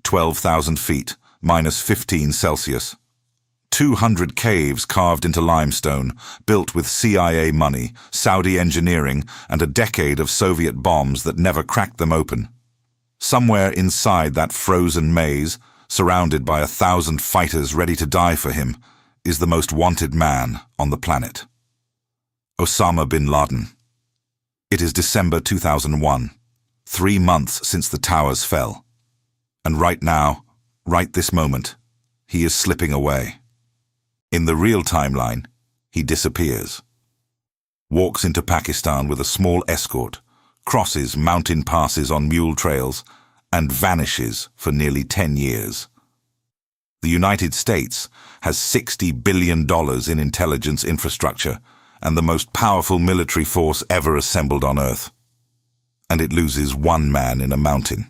12,000 feet, minus 15 Celsius. 200 caves carved into limestone, built with CIA money, Saudi engineering, and a decade of Soviet bombs that never cracked them open. Somewhere inside that frozen maze, surrounded by 1,000 fighters ready to die for him, is the most wanted man on the planet. Osama bin Laden. It is December 2001, 3 months since the towers fell. And right now, right this moment, he is slipping away. In the real timeline, he disappears. Walks into Pakistan with a small escort, crosses mountain passes on mule trails, and vanishes for nearly 10 years. The United States has $60 billion in intelligence infrastructure and the most powerful military force ever assembled on Earth. And it loses one man in a mountain.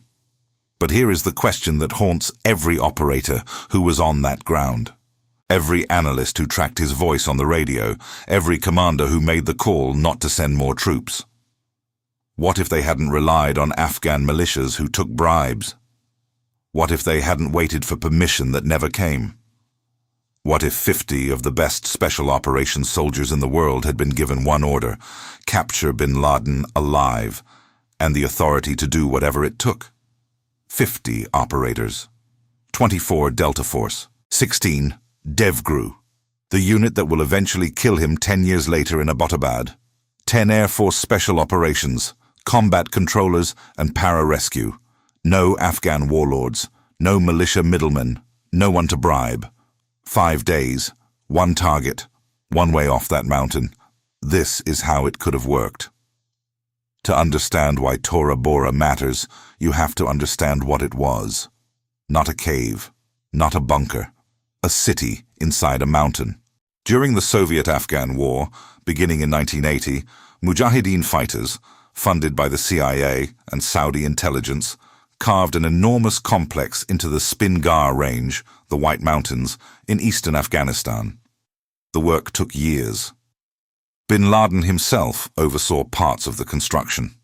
But here is the question that haunts every operator who was on that ground. Every analyst who tracked his voice on the radio, every commander who made the call not to send more troops. What if they hadn't relied on Afghan militias who took bribes? What if they hadn't waited for permission that never came? What if 50 of the best special operations soldiers in the world had been given one order: capture bin Laden alive, and the authority to do whatever it took? 50 operators, 24 Delta Force, 16 DevGru, the unit that will eventually kill him 10 years later in Abbottabad, 10 Air Force Special Operations, combat controllers and para-rescue, no Afghan warlords, no militia middlemen, no one to bribe. 5 days, one target, one way off that mountain. This is how it could have worked. To understand why Tora Bora matters, you have to understand what it was. Not a cave, not a bunker, a city inside a mountain. During the Soviet-Afghan War, beginning in 1980, Mujahideen fighters, funded by the CIA and Saudi intelligence, carved an enormous complex into the Spingar Range, the White Mountains, in eastern Afghanistan. The work took years. Bin Laden himself oversaw parts of the construction.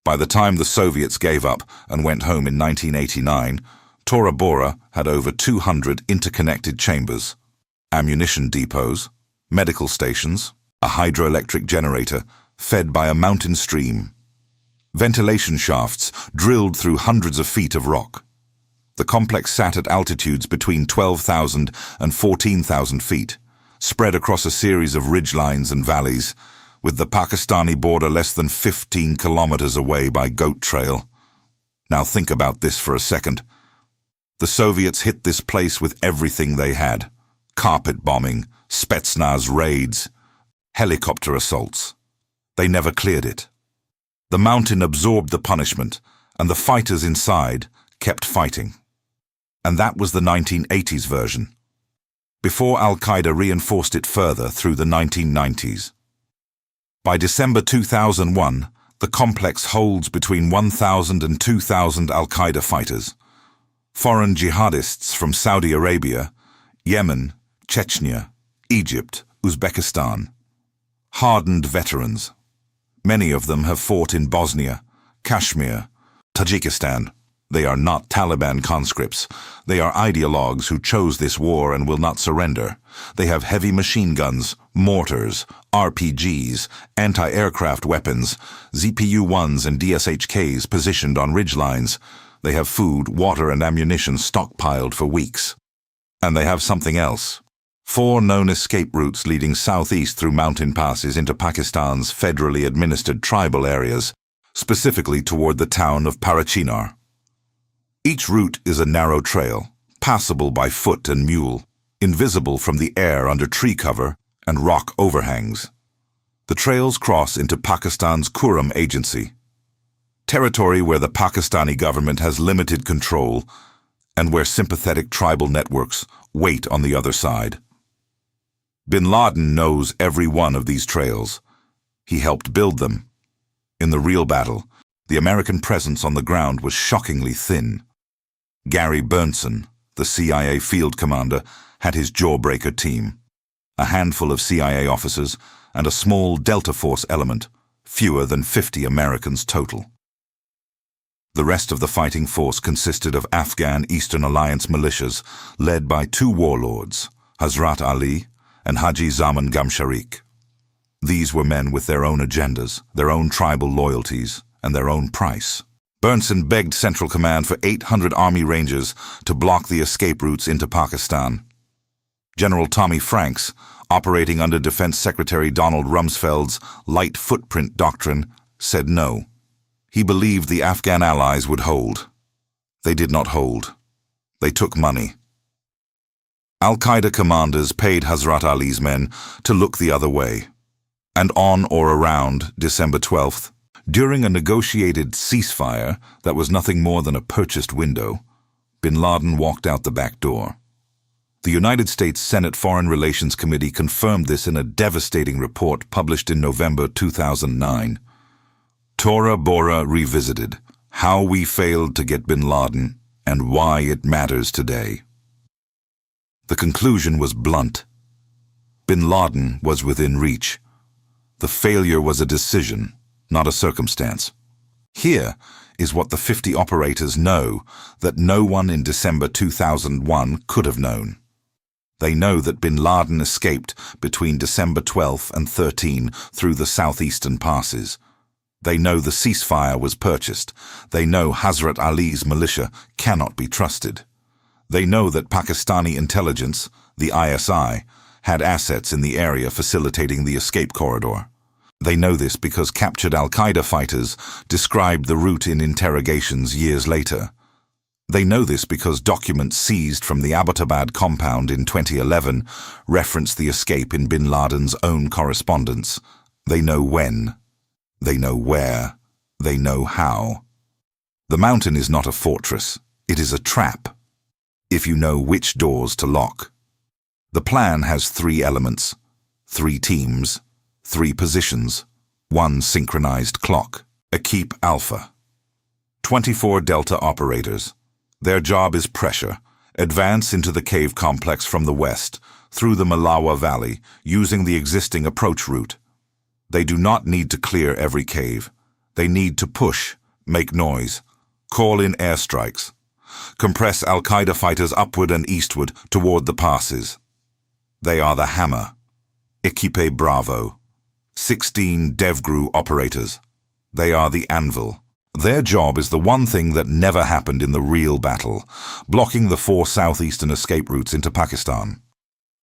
By the time the Soviets gave up and went home in 1989, Tora Bora had over 200 interconnected chambers, ammunition depots, medical stations, a hydroelectric generator fed by a mountain stream, ventilation shafts drilled through hundreds of feet of rock. The complex sat at altitudes between 12,000 and 14,000 feet, spread across a series of ridgelines and valleys, with the Pakistani border less than 15 kilometers away by goat trail. Now think about this for a second. The Soviets hit this place with everything they had: carpet bombing, Spetsnaz raids, helicopter assaults. They never cleared it. The mountain absorbed the punishment, and the fighters inside kept fighting. And that was the 1980s version, before al-Qaeda reinforced it further through the 1990s. By December 2001, the complex holds between 1,000 and 2,000 al-Qaeda fighters, foreign jihadists from Saudi Arabia, Yemen, Chechnya, Egypt, Uzbekistan, hardened veterans. Many of them have fought in Bosnia, Kashmir, Tajikistan. They are not Taliban conscripts. They are ideologues who chose this war and will not surrender. They have heavy machine guns, mortars, RPGs, anti-aircraft weapons, ZPU-1s and DSHKs positioned on ridgelines. They have food, water and ammunition stockpiled for weeks. And they have something else. 4 known escape routes leading southeast through mountain passes into Pakistan's federally administered tribal areas, specifically toward the town of Parachinar. Each route is a narrow trail, passable by foot and mule, invisible from the air under tree cover and rock overhangs. The trails cross into Pakistan's Kuram Agency, territory where the Pakistani government has limited control and where sympathetic tribal networks wait on the other side. Bin Laden knows every one of these trails. He helped build them. In the real battle, the American presence on the ground was shockingly thin. Gary Bernson, the CIA field commander, had his jawbreaker team. A handful of CIA officers and a small Delta Force element, fewer than 50 Americans total. The rest of the fighting force consisted of Afghan Eastern Alliance militias led by two warlords, Hazrat Ali and Haji Zaman Gamsharik. These were men with their own agendas, their own tribal loyalties, and their own price. Bernson begged Central Command for 800 Army Rangers to block the escape routes into Pakistan. General Tommy Franks, operating under Defense Secretary Donald Rumsfeld's light footprint doctrine, said no. He believed the Afghan allies would hold. They did not hold. They took money. Al-Qaeda commanders paid Hazrat Ali's men to look the other way. And on or around December 12th, during a negotiated ceasefire that was nothing more than a purchased window, bin Laden walked out the back door. The United States Senate Foreign Relations Committee confirmed this in a devastating report published in November 2009. Tora Bora Revisited: How We Failed to Get bin Laden and Why It Matters Today. The conclusion was blunt. Bin Laden was within reach. The failure was a decision, not a circumstance. Here is what the 50 operators know that no one in December 2001 could have known. They know that bin Laden escaped between December 12 and 13 through the southeastern passes. They know the ceasefire was purchased. They know Hazrat Ali's militia cannot be trusted. They know that Pakistani intelligence, the ISI, had assets in the area facilitating the escape corridor. They know this because captured al-Qaeda fighters described the route in interrogations years later. They know this because documents seized from the Abbottabad compound in 2011 reference the escape in bin Laden's own correspondence. They know when. They know where. They know how. The mountain is not a fortress. It is a trap, if you know which doors to lock. The plan has 3 elements, 3 teams, 3 positions, 1 synchronized clock. Equipe Alpha. 24 Delta operators. Their job is pressure. Advance into the cave complex from the west, through the Malawa Valley, using the existing approach route. They do not need to clear every cave. They need to push, make noise, call in airstrikes, compress al-Qaeda fighters upward and eastward toward the passes. They are the hammer. Equipe Bravo. 16 DevGru operators. They are the anvil. Their job is the one thing that never happened in the real battle, blocking the 4 southeastern escape routes into Pakistan.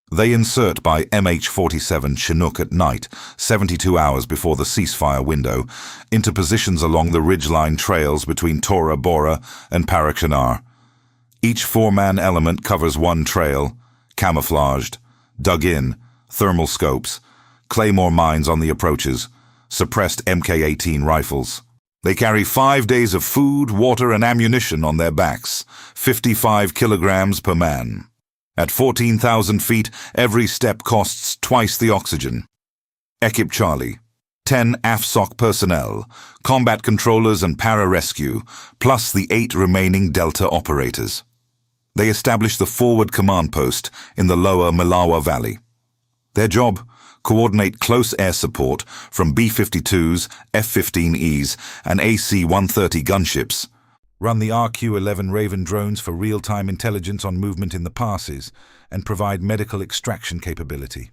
They insert by MH-47 Chinook at night, 72 hours before the ceasefire window, into positions along the ridgeline trails between Tora Bora and Parachinar. Each 4-man element covers 1 trail, camouflaged, dug in, thermal scopes, claymore mines on the approaches, suppressed Mk-18 rifles. They carry 5 days of food, water, and ammunition on their backs, 55 kilograms per man. At 14,000 feet, every step costs twice the oxygen. Equipe Charlie. 10 AFSOC personnel, combat controllers and para-rescue, plus the 8 remaining Delta operators. They establish the forward command post in the lower Malawa Valley. Their job? Coordinate close air support from B-52s, F-15Es, and AC-130 gunships. Run the RQ-11 Raven drones for real-time intelligence on movement in the passes, and provide medical extraction capability.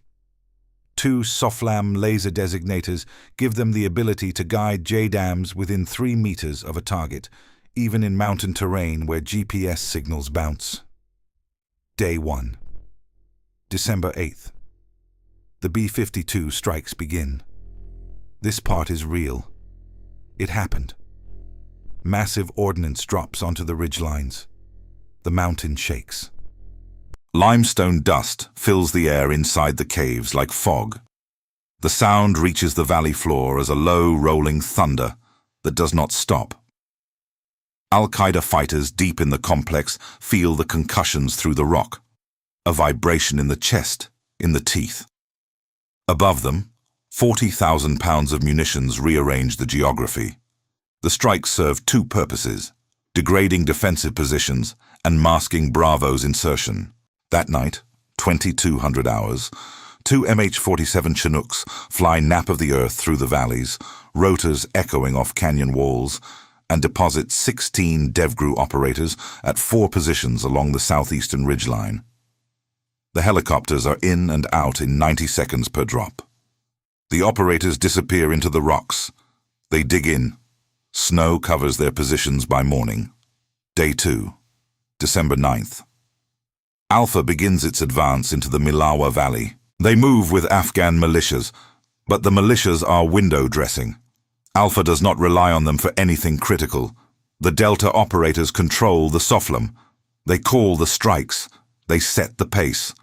2 SOFLAM laser designators give them the ability to guide JDAMs within 3 meters of a target, even in mountain terrain where GPS signals bounce. Day 1. December 8th. The B-52 strikes begin. This part is real. It happened. Massive ordnance drops onto the ridgelines. The mountain shakes. Limestone dust fills the air inside the caves like fog. The sound reaches the valley floor as a low, rolling thunder that does not stop. Al-Qaeda fighters deep in the complex feel the concussions through the rock, a vibration in the chest, in the teeth. Above them, 40,000 pounds of munitions rearrange the geography. The strikes serve 2 purposes: degrading defensive positions and masking Bravo's insertion. That night, 2200 hours, 2 MH-47 Chinooks fly nap of the earth through the valleys, rotors echoing off canyon walls, and deposits 16 DevGru operators at 4 positions along the southeastern ridgeline. The helicopters are in and out in 90 seconds per drop. The operators disappear into the rocks. They dig in. Snow covers their positions by morning. Day 2, December 9th. Alpha begins its advance into the Milawa Valley. They move with Afghan militias, but the militias are window dressing. Alpha does not rely on them for anything critical. The Delta operators control the Soflam. They call the strikes. They set the pace.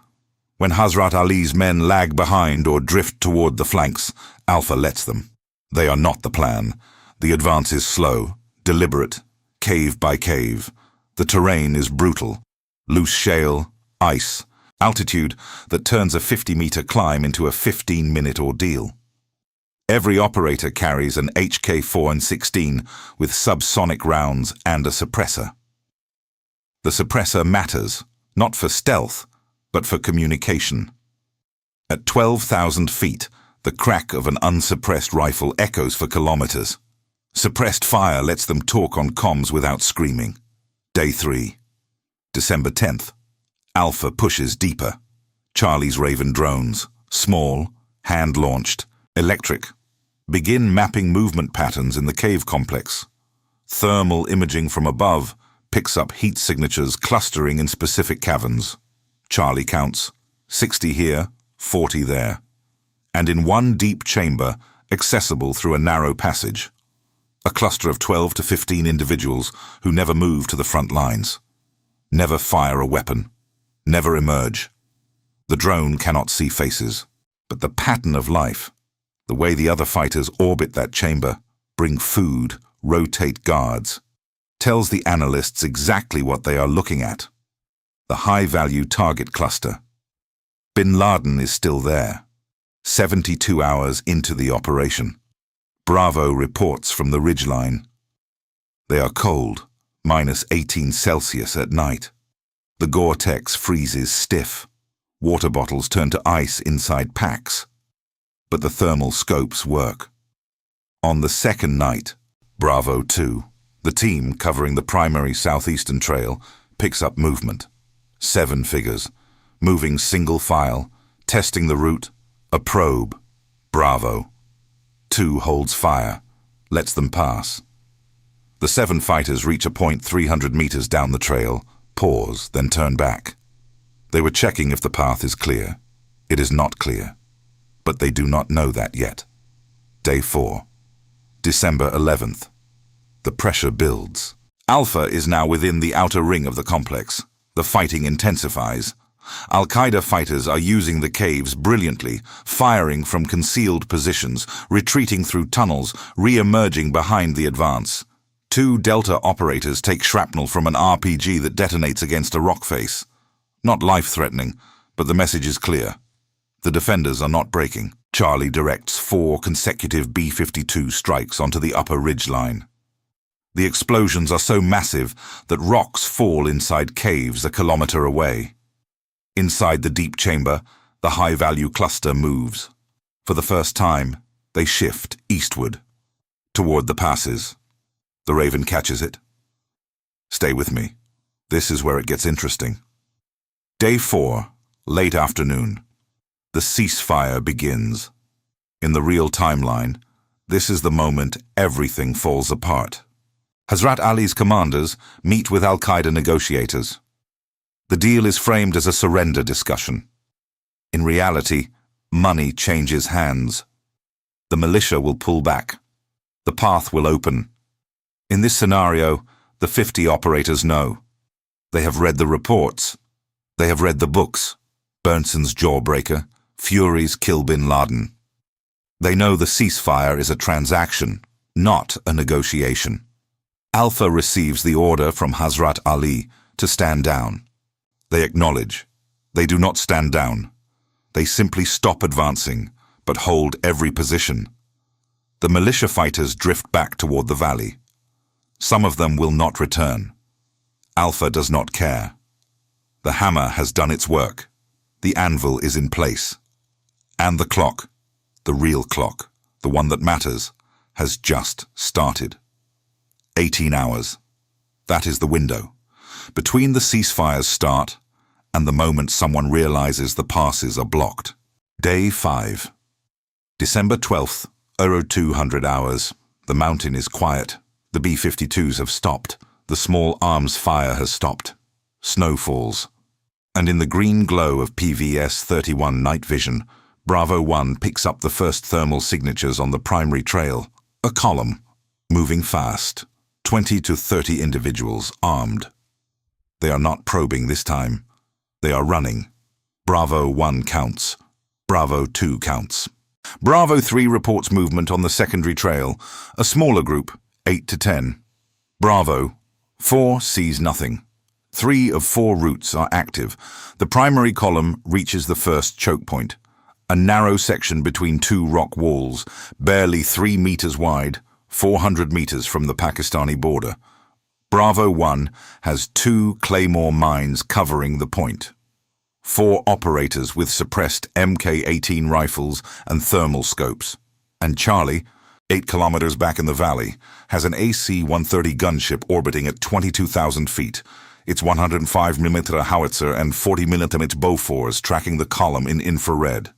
When Hazrat Ali's men lag behind or drift toward the flanks, Alpha lets them. They are not the plan. The advance is slow, deliberate, cave by cave. The terrain is brutal. Loose shale, ice, altitude that turns a 50-meter climb into a 15-minute ordeal. Every operator carries an HK-4 and 16 with subsonic rounds and a suppressor. The suppressor matters, not for stealth, but for communication. At 12,000 feet, the crack of an unsuppressed rifle echoes for kilometers. Suppressed fire lets them talk on comms without screaming. Day 3, December 10th. Alpha pushes deeper. Charlie's Raven drones, small, hand-launched, electric, begin mapping movement patterns in the cave complex. Thermal imaging from above picks up heat signatures clustering in specific caverns. Charlie counts, 60 here, 40 there. And in one deep chamber, accessible through a narrow passage. A cluster of 12 to 15 individuals who never move to the front lines. Never fire a weapon. Never emerge. The drone cannot see faces, but the pattern of life, the way the other fighters orbit that chamber, bring food, rotate guards, tells the analysts exactly what they are looking at. The high-value target cluster. Bin Laden is still there, 72 hours into the operation. Bravo reports from the ridgeline. They are cold, minus 18 Celsius at night. The Gore-Tex freezes stiff. Water bottles turn to ice inside packs. But the thermal scopes work. On the second night, Bravo 2, the team covering the primary southeastern trail picks up movement. 7 figures, moving single file, testing the route, a probe. Bravo. 2 holds fire, lets them pass. The 7 fighters reach a point 300 meters down the trail, pause, then turn back. They were checking if the path is clear. It is not clear, but they do not know that yet. Day 4, December 11th. The pressure builds. Alpha is now within the outer ring of the complex. The fighting intensifies. Al-Qaeda fighters are using the caves brilliantly, firing from concealed positions, retreating through tunnels, re-emerging behind the advance. 2 Delta operators take shrapnel from an RPG that detonates against a rock face. Not life-threatening, but the message is clear. The defenders are not breaking. Charlie directs 4 consecutive B-52 strikes onto the upper ridge line. The explosions are so massive that rocks fall inside caves a kilometer away. Inside the deep chamber, the high-value cluster moves. For the first time, they shift eastward, toward the passes. The Raven catches it. Stay with me. This is where it gets interesting. Day 4, late afternoon. The ceasefire begins. In the real timeline, this is the moment everything falls apart. Hazrat Ali's commanders meet with al-Qaeda negotiators. The deal is framed as a surrender discussion. In reality, money changes hands. The militia will pull back. The path will open. In this scenario, the 50 operators know. They have read the reports. They have read the books. Bernson's Jawbreaker, Fury's Kill Bin Laden. They know the ceasefire is a transaction, not a negotiation. Alpha receives the order from Hazrat Ali to stand down. They acknowledge. They do not stand down. They simply stop advancing, but hold every position. The militia fighters drift back toward the valley. Some of them will not return. Alpha does not care. The hammer has done its work. The anvil is in place. And the clock, the real clock, the one that matters, has just started. 18 hours. That is the window. Between the ceasefires start and the moment someone realizes the passes are blocked. Day 5. December 12th, 0200 hours. The mountain is quiet. The B-52s have stopped. The small arms fire has stopped. Snow falls. And in the green glow of PVS-31 night vision, Bravo 1 picks up the first thermal signatures on the primary trail. A column, moving fast. 20 to 30 individuals, armed. They are not probing this time. They are running. Bravo 1 counts. Bravo 2 counts. Bravo 3 reports movement on the secondary trail, a smaller group, 8 to 10. Bravo 4 sees nothing. 3 of 4 routes are active. The primary column reaches the first choke point, a narrow section between 2 rock walls, barely 3 meters wide, 400 meters from the Pakistani border. Bravo 1 has 2 Claymore mines covering the point. 4 operators with suppressed Mk-18 rifles and thermal scopes. And Charlie, 8 kilometers back in the valley, has an AC-130 gunship orbiting at 22,000 feet. Its 105mm howitzer and 40mm Bofors tracking the column in infrared.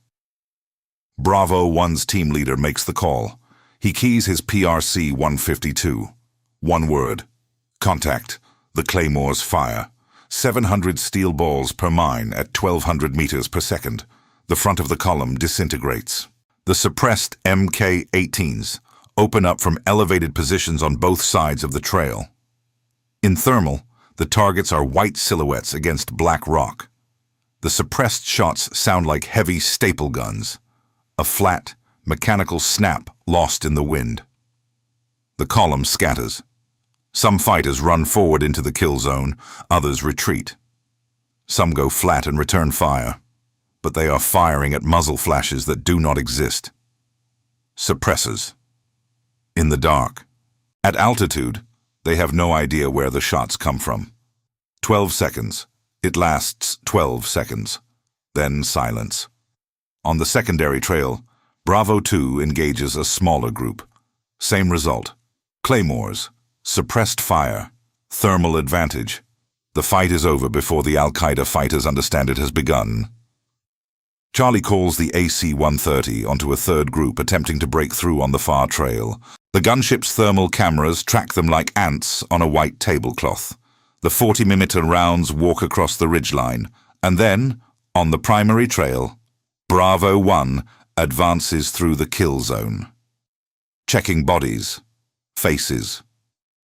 Bravo 1's team leader makes the call. He keys his PRC-152. One word. Contact. The Claymores fire. 700 steel balls per mine at 1,200 meters per second. The front of the column disintegrates. The suppressed Mk-18s open up from elevated positions on both sides of the trail. In thermal, the targets are white silhouettes against black rock. The suppressed shots sound like heavy staple guns. A flat, mechanical snap lost in the wind. The column scatters. Some fighters run forward into the kill zone, others retreat. Some go flat and return fire, but they are firing at muzzle flashes that do not exist. Suppressors. In the dark. At altitude, they have no idea where the shots come from. 12 seconds. It lasts 12 seconds. Then silence. On the secondary trail, Bravo 2 engages a smaller group. Same result. Claymores. Suppressed fire. Thermal advantage. The fight is over before the al-Qaeda fighters understand it has begun. Charlie calls the AC-130 onto a third group attempting to break through on the far trail. The gunship's thermal cameras track them like ants on a white tablecloth. The 40mm rounds walk across the ridgeline, and then, on the primary trail, Bravo 1 advances through the kill zone. Checking bodies, faces.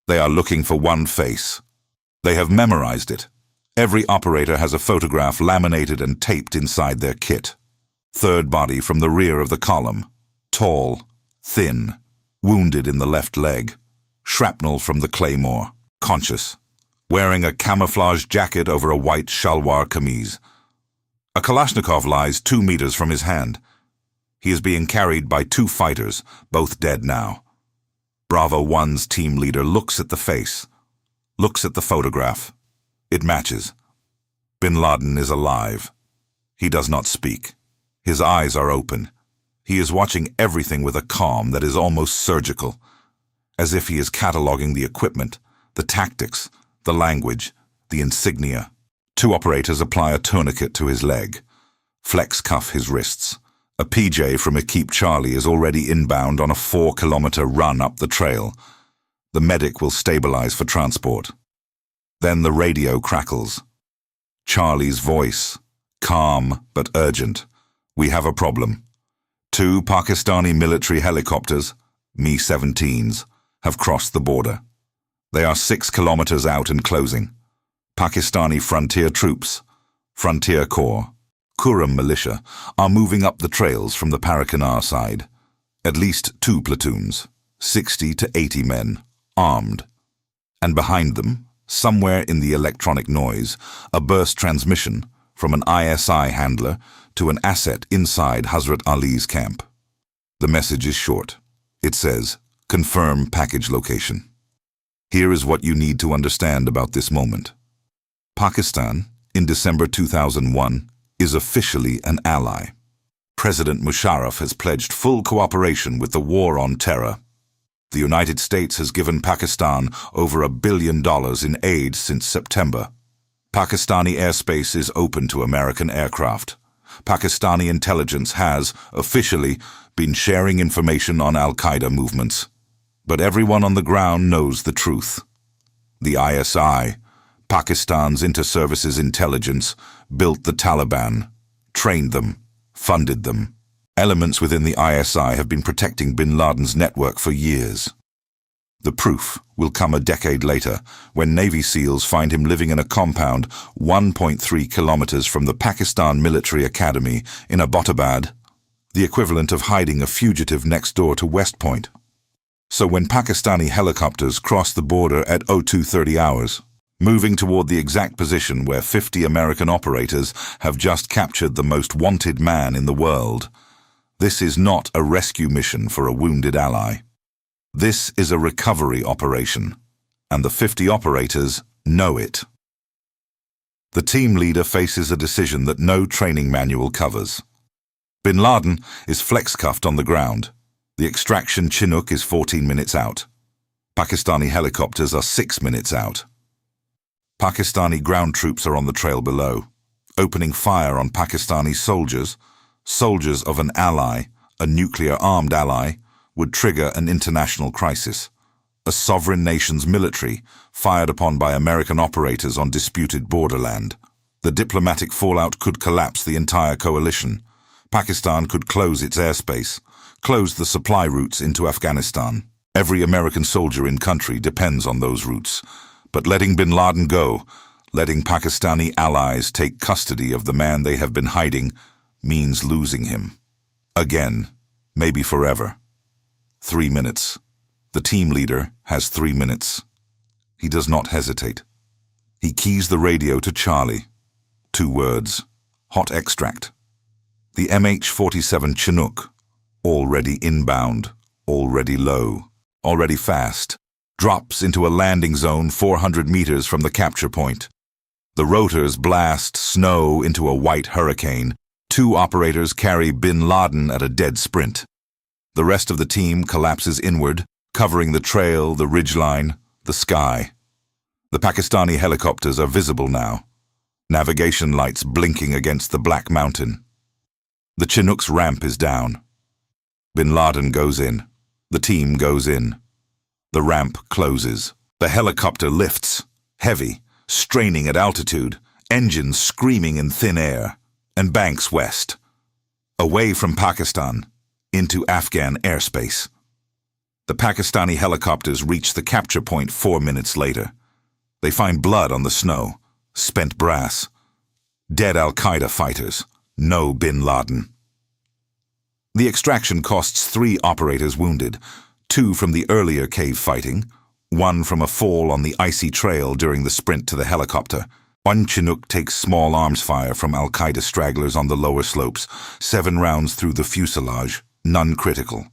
They are looking for one face. They have memorized it. Every operator has a photograph laminated and taped inside their kit. Third body from the rear of the column. Tall, thin, wounded in the left leg. Shrapnel from the Claymore. Conscious. Wearing a camouflage jacket over a white shalwar kameez. A Kalashnikov lies 2 meters from his hand. He is being carried by 2 fighters, both dead now. Bravo 1's team leader looks at the face, looks at the photograph. It matches. Bin Laden is alive. He does not speak. His eyes are open. He is watching everything with a calm that is almost surgical, as if he is cataloging the equipment, the tactics, the language, the insignia. 2 operators apply a tourniquet to his leg, flex cuff his wrists. A PJ from Equipe Charlie is already inbound on a 4-kilometer run up the trail. The medic will stabilize for transport. Then the radio crackles. Charlie's voice, calm but urgent. We have a problem. 2 Pakistani military helicopters, Mi-17s, have crossed the border. They are 6 kilometers out and closing. Pakistani frontier troops, Frontier Corps, Kuram militia are moving up the trails from the Parakanar side. At least 2 platoons, 60 to 80 men, armed. And behind them, somewhere in the electronic noise, a burst transmission from an ISI handler to an asset inside Hazrat Ali's camp. The message is short. It says, confirm package location. Here is what you need to understand about this moment. Pakistan, in December 2001, is officially an ally. President Musharraf has pledged full cooperation with the war on terror. The United States has given Pakistan over $1 billion in aid since September. Pakistani airspace is open to American aircraft. Pakistani intelligence has, officially, been sharing information on al-Qaeda movements. But everyone on the ground knows the truth. The ISI, Pakistan's inter-services intelligence, built the Taliban, trained them, funded them. Elements within the ISI have been protecting bin Laden's network for years. The proof will come a decade later, when Navy SEALs find him living in a compound 1.3 kilometers from the Pakistan Military Academy in Abbottabad, the equivalent of hiding a fugitive next door to West Point. So when Pakistani helicopters cross the border at 02:30 hours, moving toward the exact position where 50 American operators have just captured the most wanted man in the world, this is not a rescue mission for a wounded ally. This is a recovery operation, and the 50 operators know it. The team leader faces a decision that no training manual covers. Bin Laden is flex-cuffed on the ground. The extraction Chinook is 14 minutes out. Pakistani helicopters are 6 minutes out. Pakistani ground troops are on the trail below, opening fire on Pakistani soldiers. Soldiers of an ally, a nuclear-armed ally, would trigger an international crisis. A sovereign nation's military, fired upon by American operators on disputed borderland. The diplomatic fallout could collapse the entire coalition. Pakistan could close its airspace, close the supply routes into Afghanistan. Every American soldier in country depends on those routes. But letting bin Laden go, letting Pakistani allies take custody of the man they have been hiding, means losing him. Again, maybe forever. 3 minutes. The team leader has 3 minutes. He does not hesitate. He keys the radio to Charlie. 2 words. Hot extract. The MH-47 Chinook, already inbound, already low, already fast, drops into a landing zone 400 meters from the capture point. The rotors blast snow into a white hurricane. 2 operators carry bin Laden at a dead sprint. The rest of the team collapses inward, covering the trail, the ridgeline, the sky. The Pakistani helicopters are visible now, navigation lights blinking against the black mountain. The Chinook's ramp is down. Bin Laden goes in. The team goes in. The ramp closes. The helicopter lifts, heavy, straining at altitude, engines screaming in thin air, and banks west, away from Pakistan, into Afghan airspace. The Pakistani helicopters reach the capture point 4 minutes later. They find blood on the snow, spent brass, dead al-Qaeda fighters, no bin Laden. The extraction costs 3 operators wounded, 2 from the earlier cave fighting, 1 from a fall on the icy trail during the sprint to the helicopter. 1 Chinook takes small arms fire from al-Qaeda stragglers on the lower slopes, 7 rounds through the fuselage, none critical.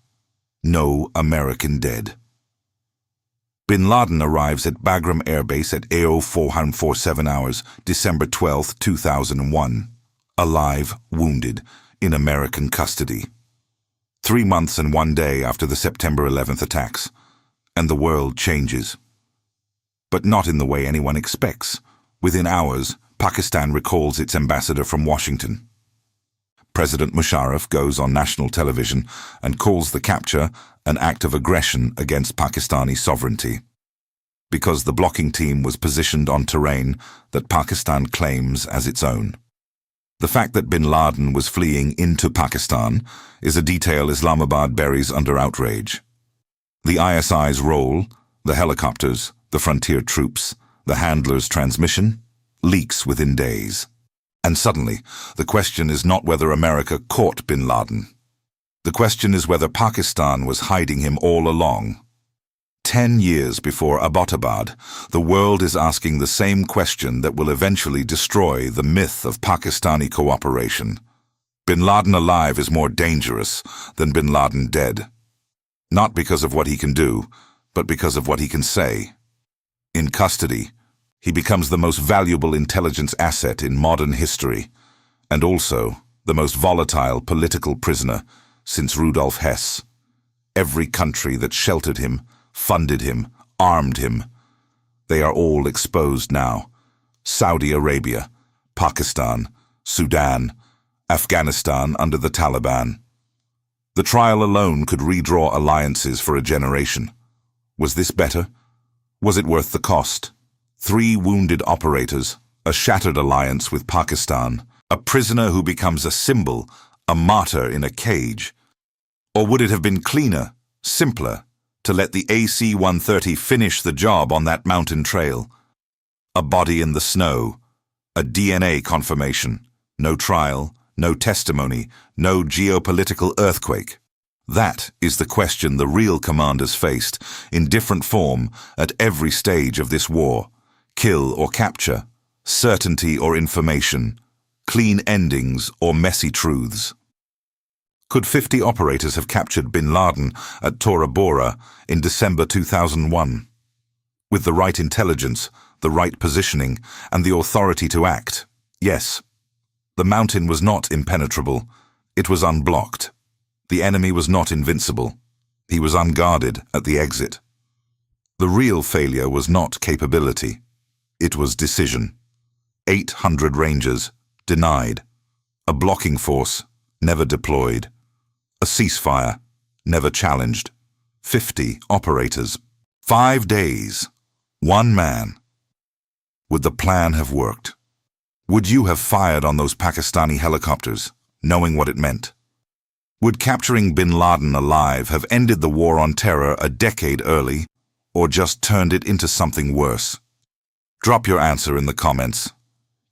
No American dead. Bin Laden arrives at Bagram Air Base at 0447 hours, December 12, 2001. Alive, wounded, in American custody. 3 months and 1 day after the September 11th attacks, and the world changes. But not in the way anyone expects. Within hours, Pakistan recalls its ambassador from Washington. President Musharraf goes on national television and calls the capture an act of aggression against Pakistani sovereignty, because the blocking team was positioned on terrain that Pakistan claims as its own. The fact that bin Laden was fleeing into Pakistan is a detail Islamabad buries under outrage. The ISI's role, the helicopters, the frontier troops, the handler's transmission, leaks within days. And suddenly, the question is not whether America caught bin Laden. The question is whether Pakistan was hiding him all along. 10 years before Abbottabad, the world is asking the same question that will eventually destroy the myth of Pakistani cooperation. Bin Laden alive is more dangerous than bin Laden dead. Not because of what he can do, but because of what he can say. In custody, he becomes the most valuable intelligence asset in modern history, and also the most volatile political prisoner since Rudolf Hess. every country that sheltered him, funded him, armed him. They are all exposed now. Saudi Arabia, Pakistan, Sudan, Afghanistan under the Taliban. The trial alone could redraw alliances for a generation. Was this better? Was it worth the cost? 3 wounded operators, a shattered alliance with Pakistan, a prisoner who becomes a symbol, a martyr in a cage. Or would it have been cleaner, simpler, to let the AC-130 finish the job on that mountain trail? A body in the snow, a DNA confirmation, no trial, no testimony, no geopolitical earthquake. That is the question the real commanders faced, in different form, at every stage of this war. Kill or capture, certainty or information, clean endings or messy truths. Could 50 operators have captured bin Laden at Tora Bora in December 2001? With the right intelligence, the right positioning, and the authority to act, yes. The mountain was not impenetrable, it was unblocked. The enemy was not invincible, he was unguarded at the exit. The real failure was not capability, it was decision. 800 Rangers, denied. A blocking force, never deployed. A ceasefire, never challenged. 50 operators. 5 days. 1 man. Would the plan have worked? Would you have fired on those Pakistani helicopters, knowing what it meant? Would capturing bin Laden alive have ended the war on terror a decade early, or just turned it into something worse? Drop your answer in the comments.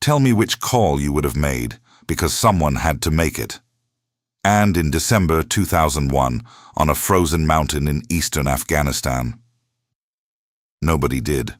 Tell me which call you would have made, because someone had to make it. And in December 2001, on a frozen mountain in eastern Afghanistan, nobody did.